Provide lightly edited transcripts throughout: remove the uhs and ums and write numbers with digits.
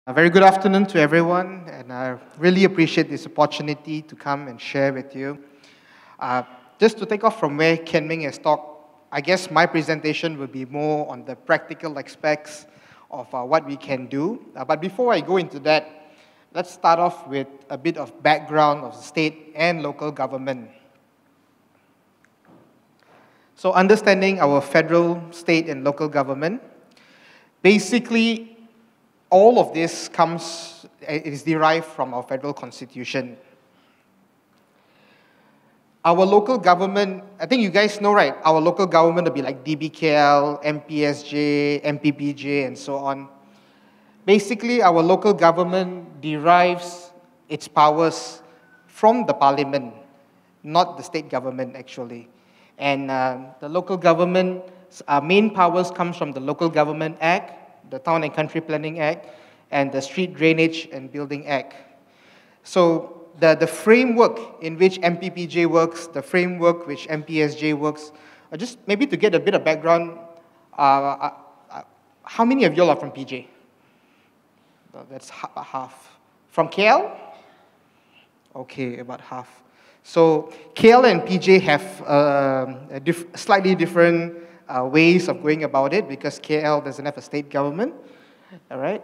A very good afternoon to everyone, and I really appreciate this opportunity to come and share with you. Just to take off from where Ken Ming has talked, I guess my presentation will be more on the practical aspects of what we can do. But before I go into that, let's start off with a bit of background of the state and local government. So understanding our federal, state, and local government, basically, all of this is derived from our federal constitution. Our local government, I think you guys know, right? Our local government will be like DBKL, MPSJ, MPPJ, and so on. Basically, our local government derives its powers from the parliament, not the state government, actually. And the local government's main powers comes from the Local Government Act, the Town and Country Planning Act, and the Street Drainage and Building Act. So the framework in which MPPJ works, the framework which MPSJ works, just maybe to get a bit of background, how many of y'all are from PJ? That's half. From KL? Okay, about half. So KL and PJ have slightly different ways of going about it because KL doesn't have a state government, all right?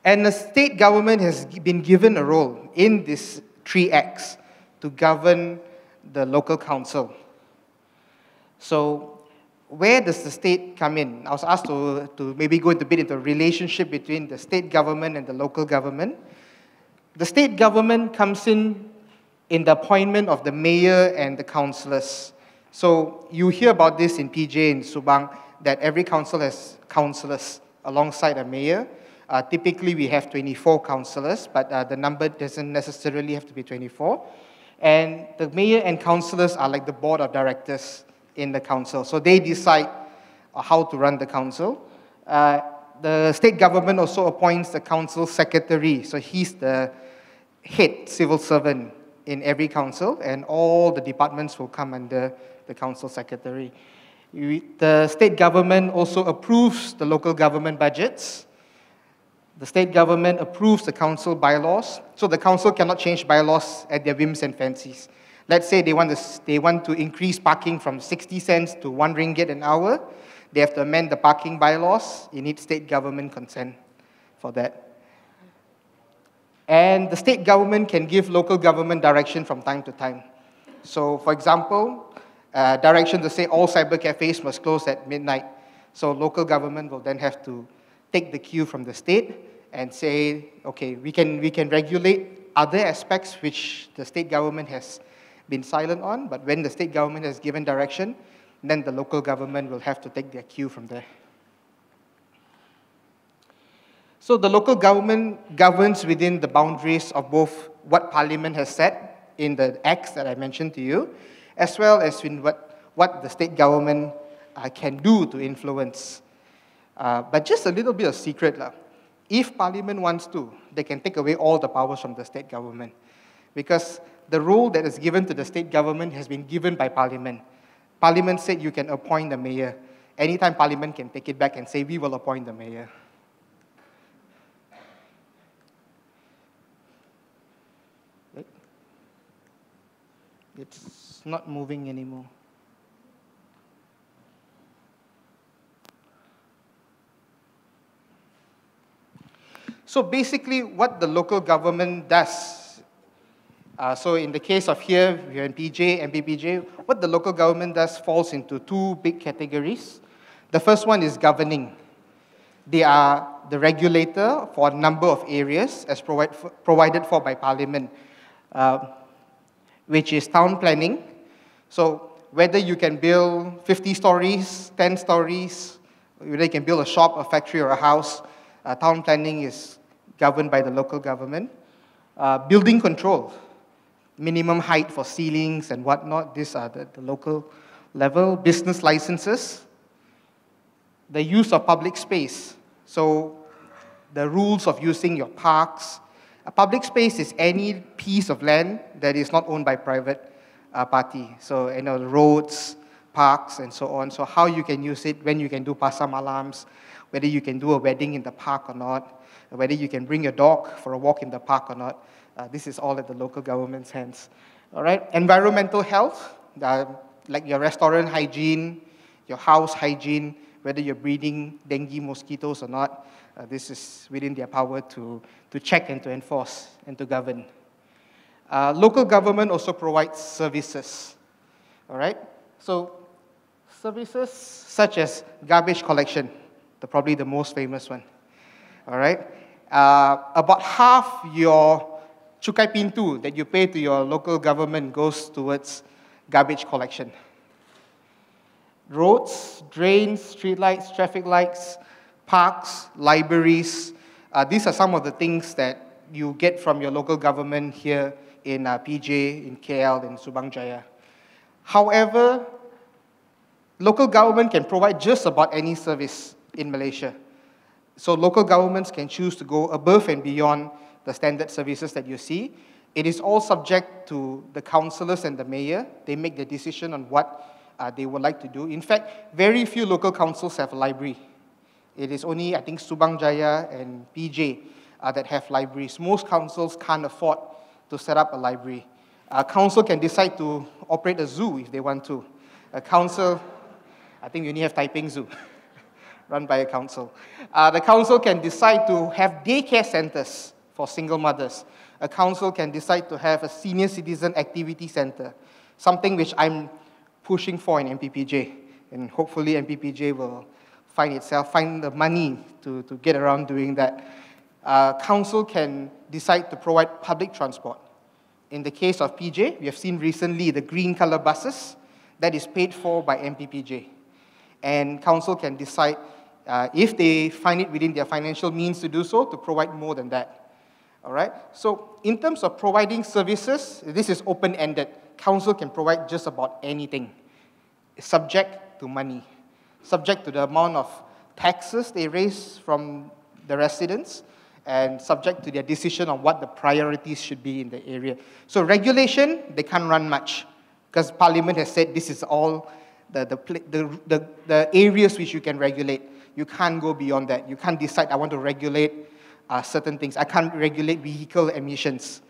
And the state government has been given a role in these three acts to govern the local council. So where does the state come in? I was asked to maybe go into a bit into a relationship between the state government and the local government. The state government comes in the appointment of the mayor and the councillors. So you hear about this in PJ and Subang, that every council has councillors alongside a mayor. Typically, we have 24 councillors, but the number doesn't necessarily have to be 24. And the mayor and councillors are like the board of directors in the council. So they decide how to run the council. The state government also appoints the council secretary. So he's the head civil servant in every council, and all the departments will come under the council secretary. The state government also approves the local government budgets. The state government approves the council bylaws. So the council cannot change bylaws at their whims and fancies. Let's say they want to increase parking from 60 cents to 1 ringgit an hour. They have to amend the parking bylaws. You need state government consent for that. And the state government can give local government direction from time to time. So, for example, direction to say all cyber cafes must close at midnight. So local government will then have to take the cue from the state and say, okay, we can regulate other aspects which the state government has been silent on, but when the state government has given direction, then the local government will have to take their cue from there. So the local government governs within the boundaries of both what Parliament has set in the acts that I mentioned to you, as well as in what the state government can do to influence. But just a little bit of secret. If Parliament wants to, they can take away all the powers from the state government. Because the role that is given to the state government has been given by Parliament. Parliament said you can appoint the mayor. Anytime Parliament can take it back and say, we will appoint the mayor. It's not moving anymore. So basically, what the local government does, so in the case of here, we're in PJ and MPPJ, what the local government does falls into two big categories. The first one is governing. They are the regulator for a number of areas as provided for by Parliament, which is town planning. So whether you can build 50 stories, 10 stories, whether you can build a shop, a factory, or a house, town planning is governed by the local government. Building control, minimum height for ceilings and whatnot, these are the local level. Business licenses, the use of public space. So the rules of using your parks. A public space is any piece of land that is not owned by private party. So, the roads, parks, and so on. So how you can use it, when you can do pasar malams, whether you can do a wedding in the park or not, whether you can bring your dog for a walk in the park or not. This is all at the local government's hands. All right, environmental health, like your restaurant hygiene, your house hygiene, whether you're breeding dengue mosquitoes or not, this is within their power to check and to enforce and to govern. Local government also provides services, all right? So services such as garbage collection, probably the most famous one, all right? About half your cukai pintu that you pay to your local government goes towards garbage collection. Roads, drains, streetlights, traffic lights, parks, libraries, these are some of the things that you get from your local government here in PJ, in KL, in Subang Jaya. However, local government can provide just about any service in Malaysia. So local governments can choose to go above and beyond the standard services that you see. It is all subject to the councillors and the mayor. They make the decision on what they would like to do. In fact, very few local councils have a library. It is only, I think, Subang Jaya and PJ that have libraries. Most councils can't afford to set up a library. A council can decide to operate a zoo if they want to. A council, I think we only have Taiping Zoo, run by a council. The council can decide to have daycare centers for single mothers. A council can decide to have a senior citizen activity center, something which I'm pushing for in MPPJ, and hopefully MPPJ will find the money to get around doing that. Council can decide to provide public transport. In the case of PJ, we have seen recently the green color buses that is paid for by MPPJ. And council can decide, if they find it within their financial means to do so, to provide more than that. All right? So in terms of providing services, this is open-ended. Council can provide just about anything. It's subject to money, subject to the amount of taxes they raise from the residents, and subject to their decision on what the priorities should be in the area. So regulation, they can't run much, because Parliament has said this is all the areas which you can regulate. You can't go beyond that. You can't decide, I want to regulate certain things. I can't regulate vehicle emissions.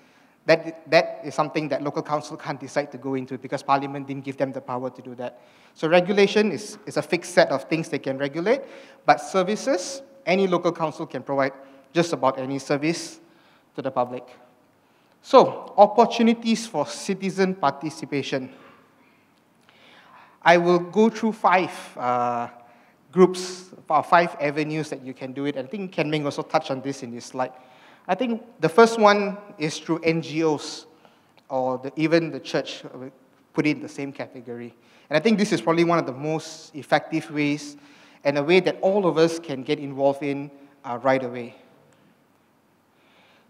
That is something that local council can't decide to go into because Parliament didn't give them the power to do that. So regulation is a fixed set of things they can regulate, but services, any local council can provide just about any service to the public. So, opportunities for citizen participation. I will go through 5 groups, 5 avenues that you can do it. I think Ken Ming also touched on this in his slide. I think the first one is through NGOs, or even the church, put it in the same category. And I think this is probably one of the most effective ways, and a way that all of us can get involved in right away.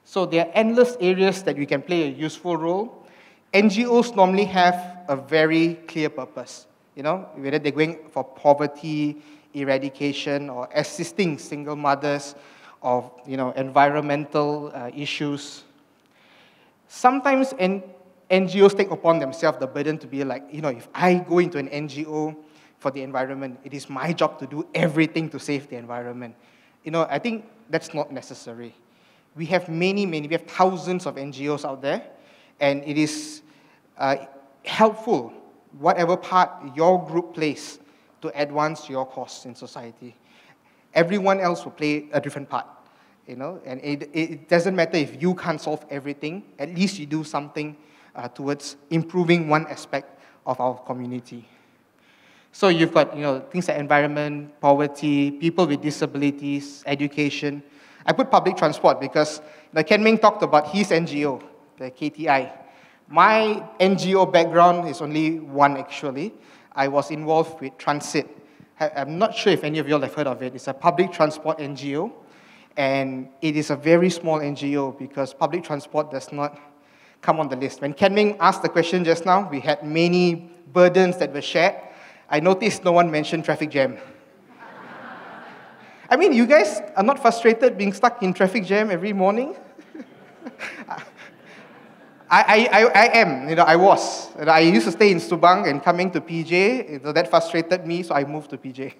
So there are endless areas that we can play a useful role. NGOs normally have a very clear purpose, whether they're going for poverty eradication or assisting single mothers, of environmental issues. Sometimes NGOs take upon themselves the burden to be like, if I go into an NGO for the environment, it is my job to do everything to save the environment. I think that's not necessary. We have we have thousands of NGOs out there, and it is helpful, whatever part your group plays to advance your cause in society. Everyone else will play a different part, and it doesn't matter if you can't solve everything, at least you do something towards improving one aspect of our community. So you've got, things like environment, poverty, people with disabilities, education. I put public transport because Ken Ming talked about his NGO, the KTI. My NGO background is only one, actually. I was involved with transit. I'm not sure if any of you all have heard of it. It's a public transport NGO, and it is a very small NGO because public transport does not come on the list. When Ken Ming asked the question just now, we had many burdens that were shared. I noticed no one mentioned traffic jam. I mean, you guys are not frustrated being stuck in traffic jam every morning? I am, I was. I used to stay in Subang and coming to PJ, that frustrated me, so I moved to PJ.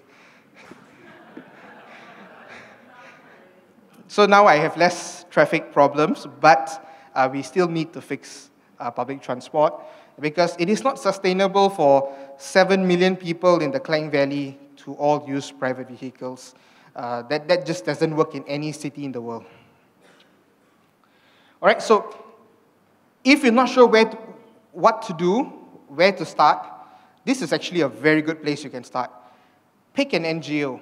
So now I have less traffic problems, but we still need to fix public transport because it is not sustainable for 7 million people in the Klang Valley to all use private vehicles. That just doesn't work in any city in the world. All right, so if you're not sure what to do, where to start, this is actually a very good place you can start. Pick an NGO.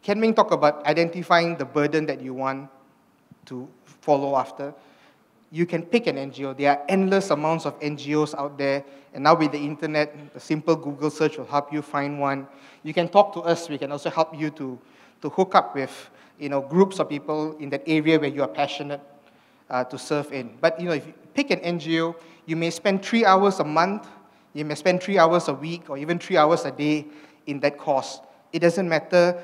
Ken Ming talked about identifying the burden that you want to follow after. You can pick an NGO. There are endless amounts of NGOs out there, and now with the internet, a simple Google search will help you find one. You can talk to us. We can also help you to hook up with groups of people in that area where you are passionate to serve in. But if you pick an NGO, you may spend 3 hours a month, you may spend 3 hours a week, or even 3 hours a day in that course. It doesn't matter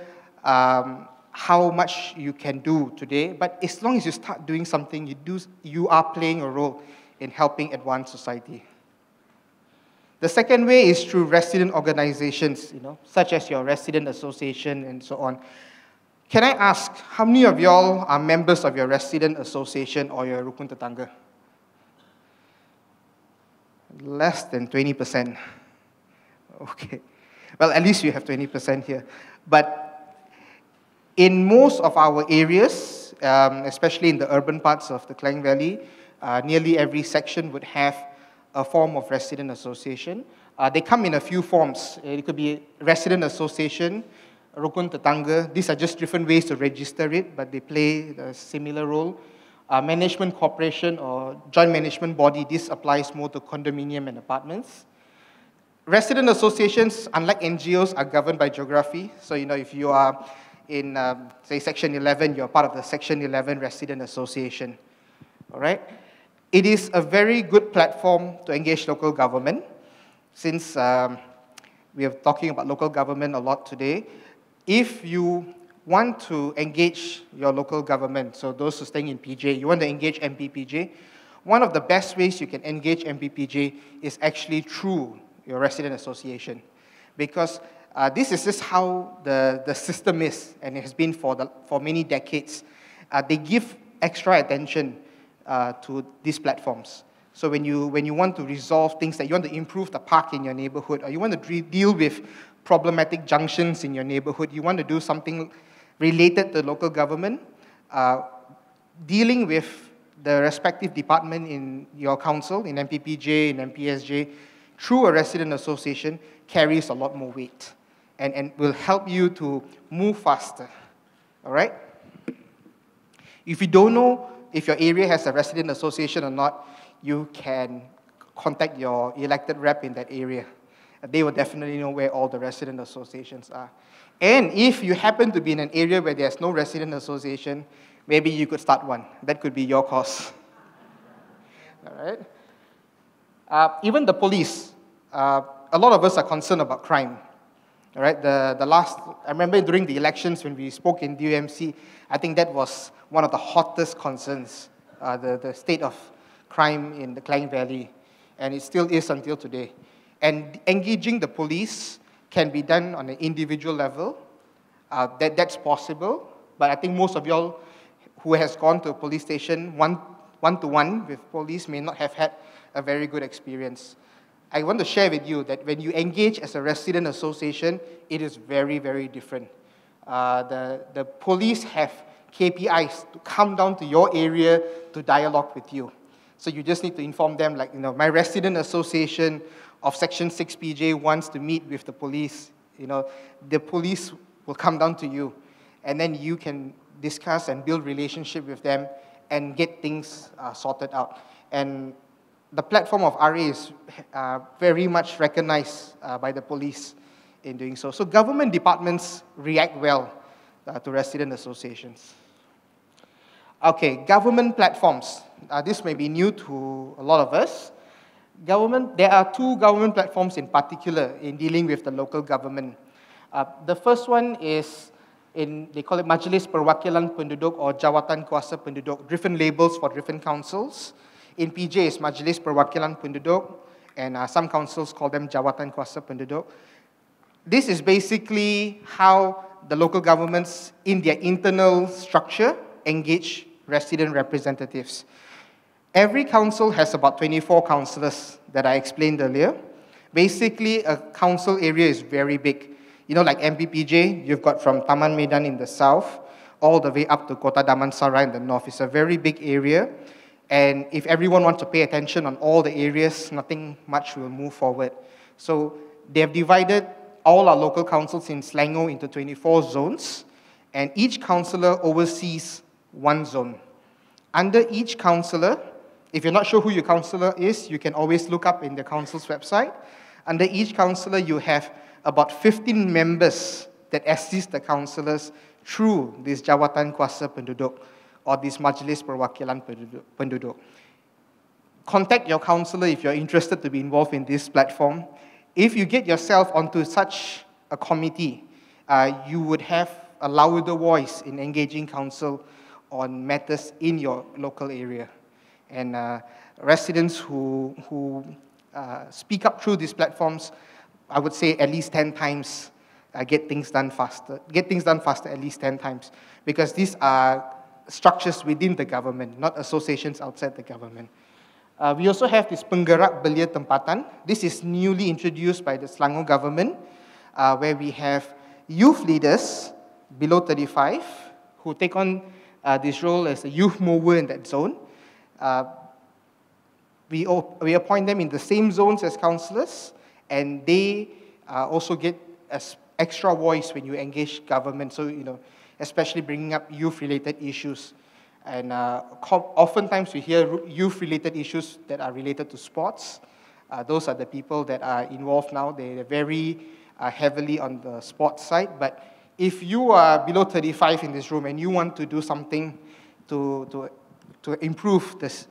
how much you can do today, but as long as you start doing something, you are playing a role in helping advance society. The second way is through resident organizations, such as your resident association and so on. Can I ask, how many of y'all are members of your resident association or your Rukun Tetangga? Less than 20%. Okay. Well, at least you have 20% here. But in most of our areas, especially in the urban parts of the Klang Valley, nearly every section would have a form of resident association. They come in a few forms. It could be resident association, Rukun Tetangga. These are just different ways to register it, but they play a similar role. Management corporation or joint management body, this applies more to condominium and apartments. Resident associations, unlike NGOs, are governed by geography. So, if you are in, say, Section 11, you're part of the Section 11 Resident Association. All right? It is a very good platform to engage local government. Since we are talking about local government a lot today, if you want to engage your local government, so those who are staying in PJ, you want to engage MPPJ, one of the best ways you can engage MPPJ is actually through your resident association. Because this is just how the system is, and it has been for many decades. They give extra attention to these platforms. So when you want to resolve things, that you want to improve the park in your neighborhood, or you want to deal with problematic junctions in your neighborhood, you want to do something related to local government, dealing with the respective department in your council, in MPPJ, in MPSJ, through a resident association carries a lot more weight and will help you to move faster, all right? If you don't know if your area has a resident association or not, you can contact your elected rep in that area. They will definitely know where all the resident associations are. And if you happen to be in an area where there's no resident association, maybe you could start one. That could be your cause. All right? Even the police, a lot of us are concerned about crime. All right? I remember during the elections when we spoke in DUMC, I think that was one of the hottest concerns, the state of crime in the Klang Valley, and it still is until today. And engaging the police can be done on an individual level. That's possible, but I think most of y'all who has gone to a police station one-to-one with police may not have had a very good experience. I want to share with you that when you engage as a resident association, it is very, very different. The police have KPIs to come down to your area to dialogue with you. So you just need to inform them, like, my resident association of Section 6 PJ wants to meet with the police. The police will come down to you, and then you can discuss and build relationship with them and get things sorted out. And the platform of RA is very much recognized by the police in doing so. So government departments react well to resident associations. Okay, government platforms. This may be new to a lot of us. There are two government platforms in particular in dealing with the local government. The first one is, they call it Majlis Perwakilan Penduduk or Jawatan Kuasa Penduduk, different labels for different councils. In PJ, it's Majlis Perwakilan Penduduk, and some councils call them Jawatan Kuasa Penduduk. This is basically how the local governments, in their internal structure, engage resident representatives. Every council has about 24 councillors that I explained earlier. Basically, a council area is very big. You know, like MPPJ, you've got from Taman Medan in the south, all the way up to Kota Damansara in the north. It's a very big area. And if everyone wants to pay attention on all the areas, nothing much will move forward. So they have divided all our local councils in Selangor into 24 zones, and each councillor oversees one zone. Under each councillor, if you're not sure who your councillor is, you can always look up in the council's website. Under each councillor, you have about 15 members that assist the councillors through this Jawatan Kuasa Penduduk, or this Majlis Perwakilan Penduduk. Contact your councillor if you're interested to be involved in this platform. If you get yourself onto such a committee, you would have a louder voice in engaging council on matters in your local area. And residents who speak up through these platforms, I would say at least 10 times get things done faster. Get things done faster at least 10 times. Because these are structures within the government, not associations outside the government. We also have this Penggerak Belia Tempatan. This is newly introduced by the Selangor government, where we have youth leaders below 35 who take on this role as a youth mover in that zone. We appoint them in the same zones as councillors, and they also get an extra voice when you engage government. So, you know, especially bringing up youth-related issues. And oftentimes we hear youth-related issues that are related to sports. Those are the people that are involved now. They're very heavily on the sports side. But if you are below 35 in this room and you want to do something to improve this,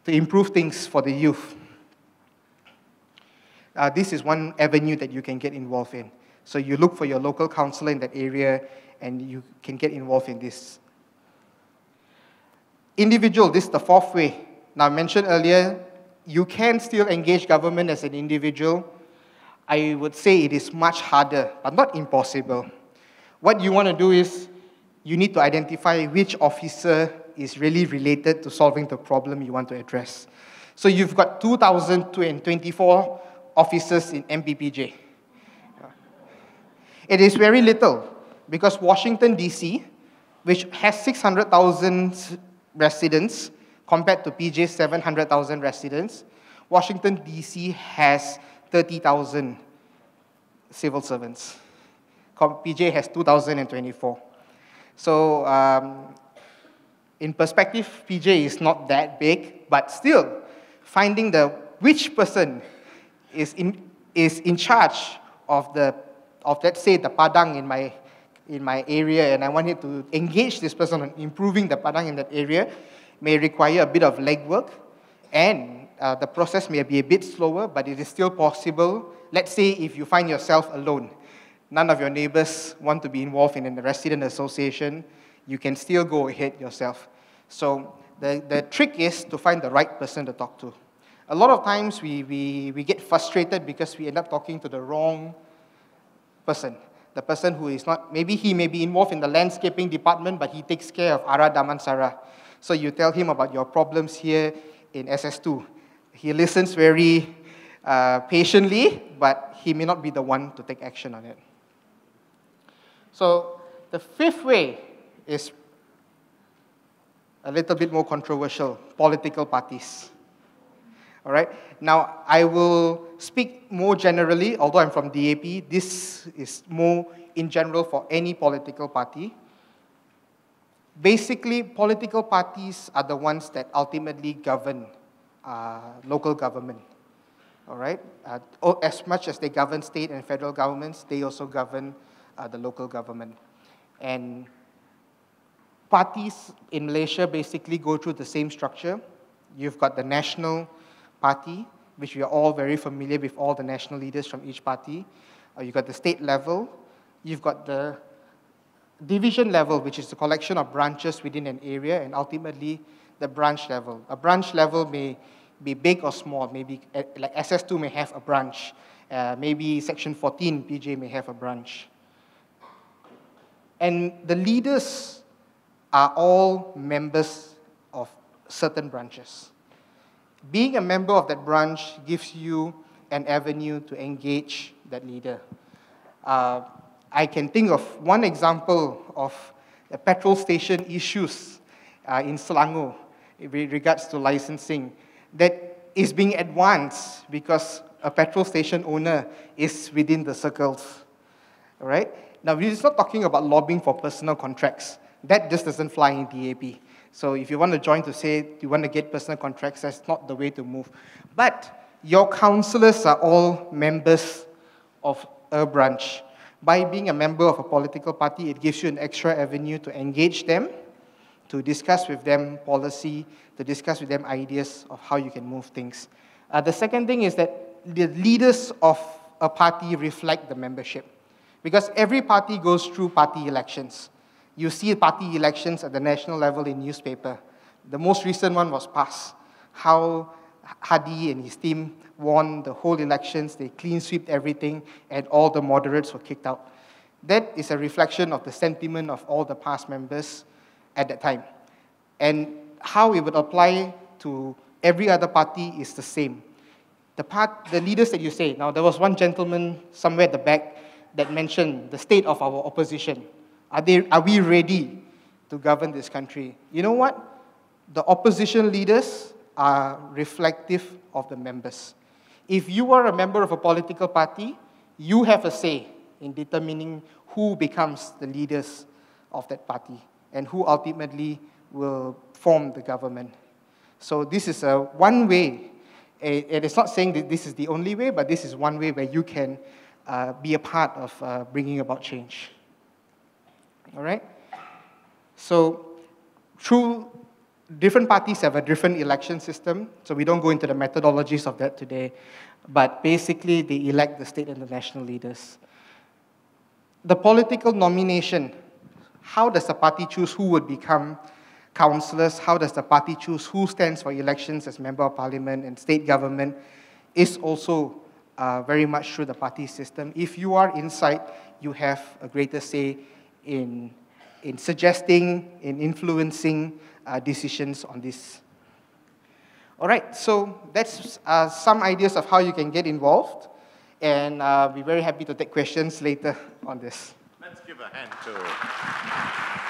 to improve things for the youth, this is one avenue that you can get involved in. So you look for your local councillor in that area, and you can get involved in this. Individual, this is the fourth way. Now, I mentioned earlier, you can still engage government as an individual. I would say it is much harder, but not impossible. What you want to do is, you need to identify which officer is really related to solving the problem you want to address. So you've got 2,024 officers in MPPJ. It is very little, because Washington, D.C., which has 600,000 residents, compared to PJ's 700,000 residents, Washington, D.C. has 30,000 civil servants. PJ has 2,024. So, in perspective, PJ is not that big, but still, finding which person is in charge of let's say, the Padang in my area, and I wanted to engage this person on improving the Padang in that area, may require a bit of legwork, and the process may be a bit slower, but it is still possible. Let's say if you find yourself alone, none of your neighbors want to be involved in a resident association, you can still go ahead yourself. So the trick is to find the right person to talk to. A lot of times we get frustrated because we end up talking to the wrong person. The person who is not, maybe he may be involved in the landscaping department, but he takes care of Ara Damansara. So you tell him about your problems here in SS2. He listens very patiently, but he may not be the one to take action on it. So the fifth way is a little bit more controversial: political parties. All right. Now, I will speak more generally, although I'm from DAP. This is more in general for any political party. Basically, political parties are the ones that ultimately govern local government. All right. As much as they govern state and federal governments, they also govern the local government. And parties in Malaysia basically go through the same structure. You've got the national party, which we are all very familiar with, all the national leaders from each party. You've got the state level. You've got the division level, which is the collection of branches within an area, and ultimately the branch level. A branch level may be big or small. Maybe like SS2 may have a branch. Maybe Section 14, PJ may have a branch. And the leaders are all members of certain branches. Being a member of that branch gives you an avenue to engage that leader. I can think of one example of the petrol station issues in Selangor with regards to licensing that is being advanced because a petrol station owner is within the circles. All right? Now, we're just not talking about lobbying for personal contracts. That just doesn't fly in DAP. So if you want to join to say you want to get personal contracts, that's not the way to move. But your councillors are all members of a branch. By being a member of a political party, it gives you an extra avenue to engage them, to discuss with them policy, to discuss with them ideas of how you can move things. The second thing is that the leaders of a party reflect the membership. Because every party goes through party elections. You see party elections at the national level in newspaper. The most recent one was PAS, how Hadi and his team won the whole elections, they clean swept everything, and all the moderates were kicked out. That is a reflection of the sentiment of all the past members at that time. And how it would apply to every other party is the same. The leaders that you say, now there was one gentleman somewhere at the back that mentioned the state of our opposition. Are we ready to govern this country? You know what? The opposition leaders are reflective of the members. If you are a member of a political party, you have a say in determining who becomes the leaders of that party and who ultimately will form the government. So this is one way. It is not saying that this is the only way, but this is one way where you can be a part of bringing about change. All right? So through different parties have a different election system, so we don't go into the methodologies of that today, but basically they elect the state and the national leaders. The political nomination, how does the party choose who would become councillors? How does the party choose who stands for elections as member of parliament and state government is also very much through the party system. If you are inside, you have a greater say in suggesting, in influencing decisions on this. All right, so that's some ideas of how you can get involved, and I'll be very happy to take questions later on this. Let's give a hand to